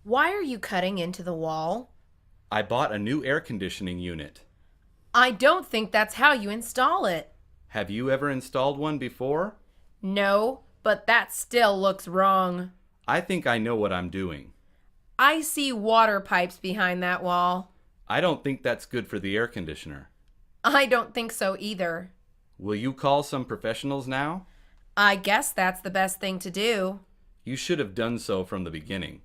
Why are you cutting into the wall? I bought a new air conditioning unit. I don't think that's how you install it. Have you ever installed one before? No, but that still looks wrong. I think I know what I'm doing. I see water pipes behind that wall. I don't think that's good for the air conditioner. I don't think so either. Will you call some professionals now? I guess that's the best thing to do. You should have done so from the beginning.